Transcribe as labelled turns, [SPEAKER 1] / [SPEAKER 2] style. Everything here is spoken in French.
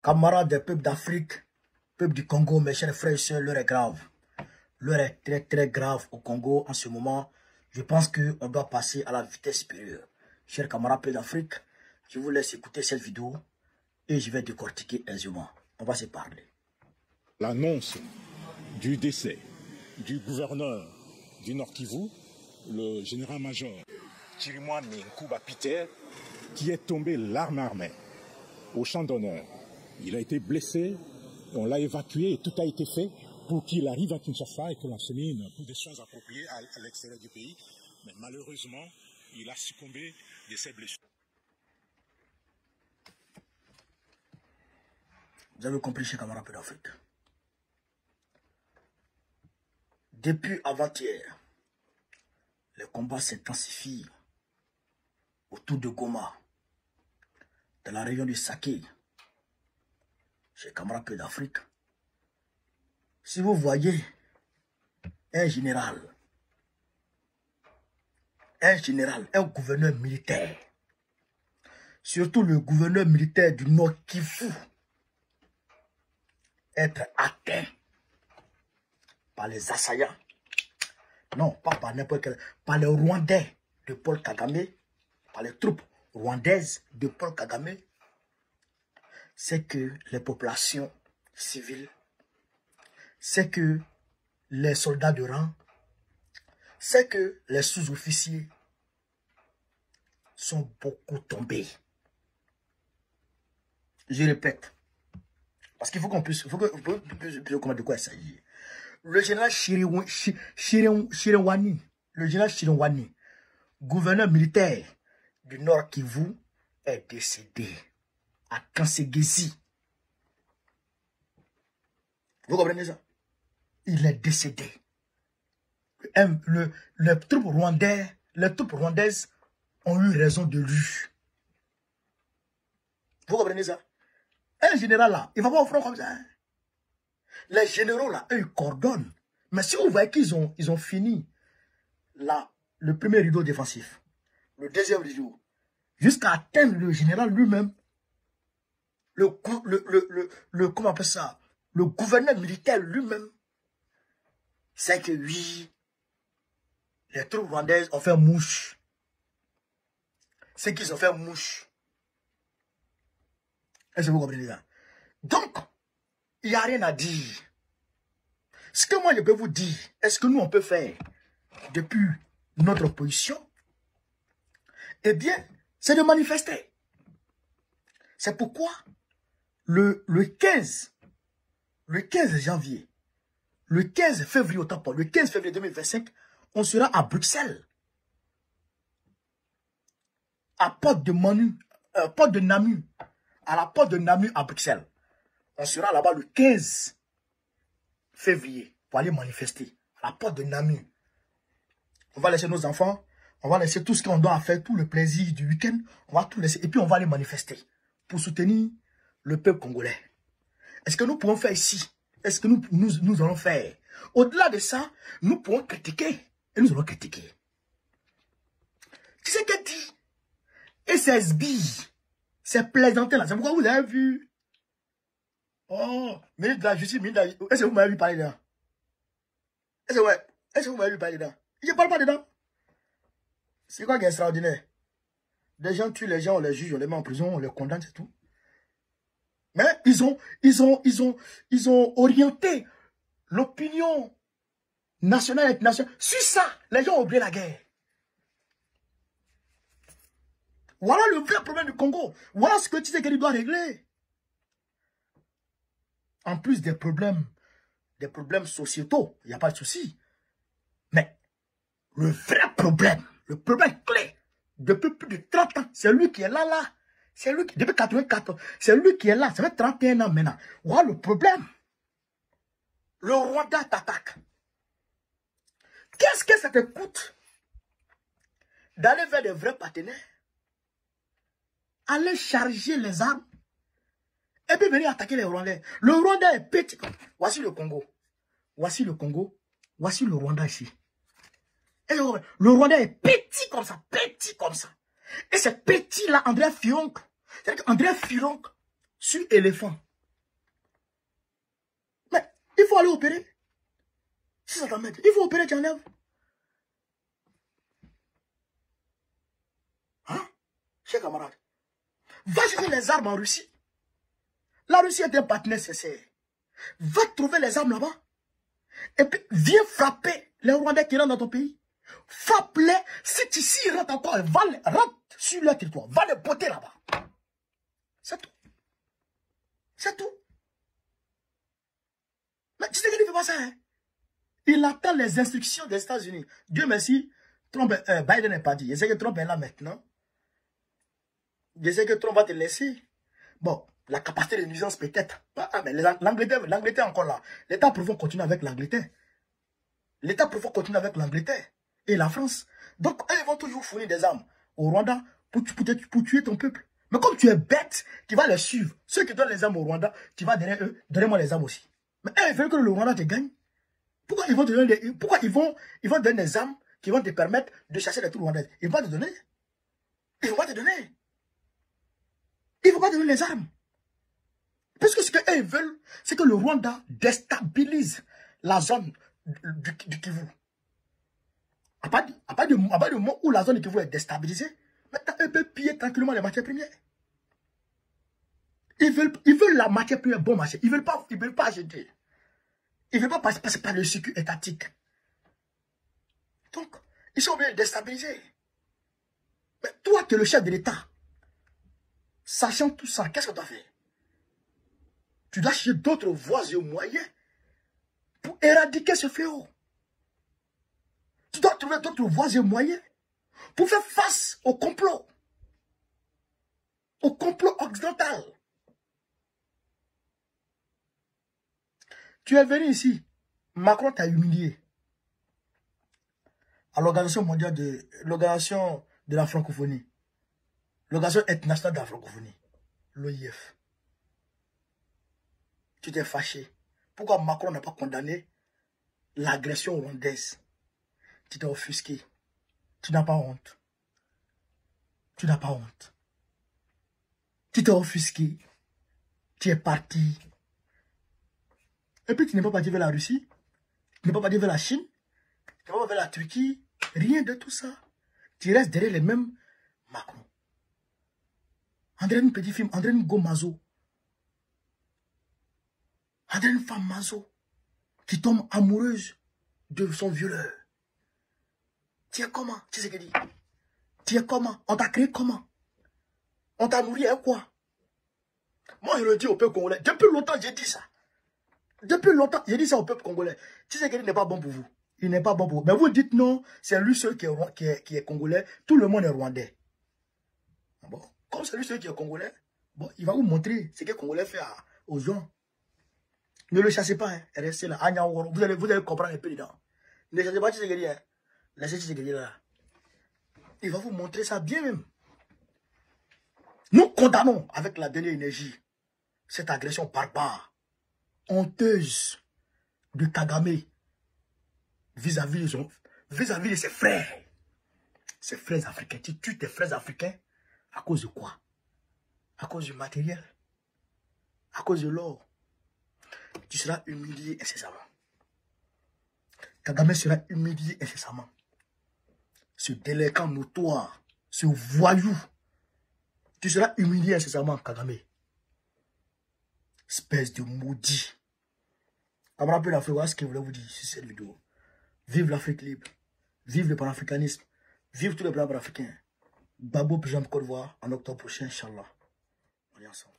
[SPEAKER 1] Camarades des peuples d'Afrique, peuple du Congo, mes chers frères et sœurs, l'heure est grave. L'heure est très très grave au Congo en ce moment. Je pense qu'on doit passer à la vitesse supérieure. Chers camarades peuples d'Afrique, je vous laisse écouter cette vidéo et je vais décortiquer aisément. On va se parler.
[SPEAKER 2] L'annonce du décès du gouverneur du Nord Kivu, le général-major Chirimwami Nkuba Peter, qui est tombé l'arme armée au champ d'honneur. Il a été blessé, on l'a évacué et tout a été fait pour qu'il arrive à Kinshasa et que l'ensemble pour des soins appropriés à l'extérieur du pays. Mais malheureusement, il a succombé de ses blessures.
[SPEAKER 1] Vous avez compris, chers camarades d'Afrique. Depuis avant-hier, les combats s'intensifient autour de Goma, dans la région du Saké, chez camarades d'Afrique. Si vous voyez un général, un gouverneur militaire, surtout le gouverneur militaire du Nord Kivu, être atteint par les assaillants, non, pas par n'importe quel, par les Rwandais de Paul Kagame, par les troupes rwandaises de Paul Kagame, c'est que les populations civiles, c'est que les soldats de rang, c'est que les sous-officiers sont beaucoup tombés. Je répète, parce qu'il faut qu'on puisse, comprendre de quoi il s'agit. Le général Chirimwami, gouverneur militaire du Nord Kivu, est décédé à Kanségézi. Vous comprenez ça? Il est décédé. Les troupes rwandaises ont eu raison de lui. Vous comprenez ça? Un général là, il ne va pas au front comme ça. Hein? Les généraux là, eux, ils coordonnent. Mais si vous voyez qu'ils ont fini là, le premier rideau défensif, le deuxième rideau, jusqu'à atteindre le général lui-même, comment on appelle ça? Le gouverneur militaire lui-même, c'est que oui, les troupes rwandaises ont fait mouche. C'est qu'ils ont fait mouche. Est-ce que vous comprenez ça? Donc, il n'y a rien à dire. Ce que moi je peux vous dire, est-ce que nous on peut faire depuis notre position? Eh bien, c'est de manifester. C'est pourquoi le 15 janvier, le 15 février, autant pour le 15 février 2025, on sera à Bruxelles. À porte de Namu, à la porte de Namu à Bruxelles. On sera là-bas le 15 février pour aller manifester à la porte de Namu. On va laisser nos enfants, on va laisser tout ce qu'on doit faire, tout le plaisir du week-end, on va tout laisser et puis on va aller manifester pour soutenir le peuple congolais. Est-ce que nous pouvons faire ici? Est-ce que nous allons faire? Au-delà de ça, nous pouvons critiquer et nous allons critiquer. Tu sais qu'elle dit? Et c'est SB, c'est plaisanter là, c'est pourquoi vous avez vu? Oh, ministre de la Justice, ministre de la... Est-ce que vous m'avez vu parler dedans? Est-ce que vous m'avez vu parler dedans? Je ne parle pas dedans. C'est quoi qui est extraordinaire? Des gens tuent les gens, on les juge, on les met en prison, on les condamne, c'est tout. Mais ils ont orienté l'opinion nationale et internationale sur ça. Les gens ont oublié la guerre. Voilà le vrai problème du Congo. Voilà ce que tu sais qu'il doit régler. En plus des problèmes sociétaux, il n'y a pas de souci. Mais le vrai problème, le problème clé, depuis plus de 30 ans, c'est lui qui est là. C'est lui qui, depuis 84, c'est lui qui est là. Ça fait 31 ans maintenant. Voilà le problème. Le Rwanda t'attaque. Qu'est-ce que ça te coûte d'aller vers des vrais partenaires? Aller charger les armes et puis venir attaquer les Rwandais. Le Rwanda est petit. Voici le Congo. Voici le Congo. Voici le Rwanda ici. Et le Rwanda est petit comme ça. Petit comme ça. Et ce petit là, André Fironc. C'est-à-dire qu'André Fironc, sur éléphant, aller opérer. Si ça t'emmène, il faut opérer, tu enlèves. Hein? Chers camarades, va chercher les armes en Russie. La Russie est un partenaire sincère. Va trouver les armes là-bas. Et puis, viens frapper les Rwandais qui rentrent dans ton pays. Frappe-les. Si tu s'y rentres encore, rentre sur leur territoire. Va les botter là-bas. C'est tout. C'est tout. Mais tu sais qu'il ne fait pas ça, hein? Il attend les instructions des États-Unis. Dieu merci, Biden n'est pas dit. Je sais que Trump est là maintenant. Je sais que Trump va te laisser. Bon, la capacité de nuisance peut-être. Ah, mais l'Angleterre est encore là. L'État profond continue avec l'Angleterre. L'État profond continue avec l'Angleterre et la France. Donc, eux, ils vont toujours fournir des armes au Rwanda pour tuer ton peuple. Mais comme tu es bête, tu vas les suivre. Ceux qui donnent les armes au Rwanda, tu vas donner eux, donnez-moi les armes aussi. Mais eux, ils veulent que le Rwanda te gagne. Pourquoi ils vont te donner ils vont donner des armes qui vont te permettre de chasser les troupes rwandaises? Ils vont pas te donner. Ils ne vont pas te donner. Ils ne vont pas te donner les armes. Parce que ce qu'eux ils veulent, c'est que le Rwanda déstabilise la zone du Kivu. À part du moment où la zone du Kivu est déstabilisée, maintenant eux peuvent piller tranquillement les matières premières. Ils veulent la matière première bon marché. Ils ne veulent pas acheter. Ils ne veulent pas passer par le circuit étatique. Donc, ils sont obligés de déstabiliser. Mais toi, tu es le chef de l'État. Sachant tout ça, qu'est-ce que tu as fait? Tu dois chercher d'autres voies et moyens pour éradiquer ce fléau. Tu dois trouver d'autres voies et moyens pour faire face au complot occidental. Tu es venu ici, Macron t'a humilié à l'organisation mondiale l'organisation de la francophonie, l'organisation internationale de la francophonie, l'OIF. Tu t'es fâché. Pourquoi Macron n'a pas condamné l'agression rwandaise? Tu t'es offusqué. Tu n'as pas honte. Tu n'as pas honte. Tu t'es offusqué. Tu es parti. Et puis tu n'es pas parti vers la Russie. Tu n'es pas parti vers la Chine. Tu n'es pas parti vers la Turquie. Rien de tout ça. Tu restes derrière les mêmes Macron. André petit film. André Gomazo. André une femme mazo qui tombe amoureuse de son violeur. Tu es comment? Tu sais ce qu'il dit? Tu es comment? On t'a créé comment? On t'a nourri à quoi? Moi, je le dis au peuple congolais. Depuis longtemps, j'ai dit ça. Depuis longtemps, j'ai dit ça au peuple congolais. Tu sais qu'il n'est pas bon pour vous. Il n'est pas bon pour vous. Mais vous dites non, c'est lui seul qui est congolais. Tout le monde est rwandais. Bon, comme c'est lui seul qui est congolais, bon, il va vous montrer ce que les Congolais fait aux gens. Ne le chassez pas, hein. Restez là. Vous allez comprendre un peu dedans. Ne chassez pas Tshisekedi, hein. Laissez Tshisekedi là. Il va vous montrer ça bien même. Nous condamnons avec la dernière énergie cette agression barbare, honteuse de Kagame vis-à-vis de ses frères. Ses frères africains. Tu tues tes frères africains à cause de quoi? À cause du matériel. À cause de l'or. Tu seras humilié incessamment. Kagame sera humilié incessamment. Ce délinquant notoire, ce voyou, tu seras humilié incessamment, Kagame. Espèce de maudit. Camarade peu d'Afrique, voilà ce que je voulais vous dire sur cette vidéo. Vive l'Afrique libre. Vive le panafricanisme. Vive tous les peuples africains. Babo Pijam Côte d'Ivoire en octobre prochain, Inch'Allah. On est ensemble.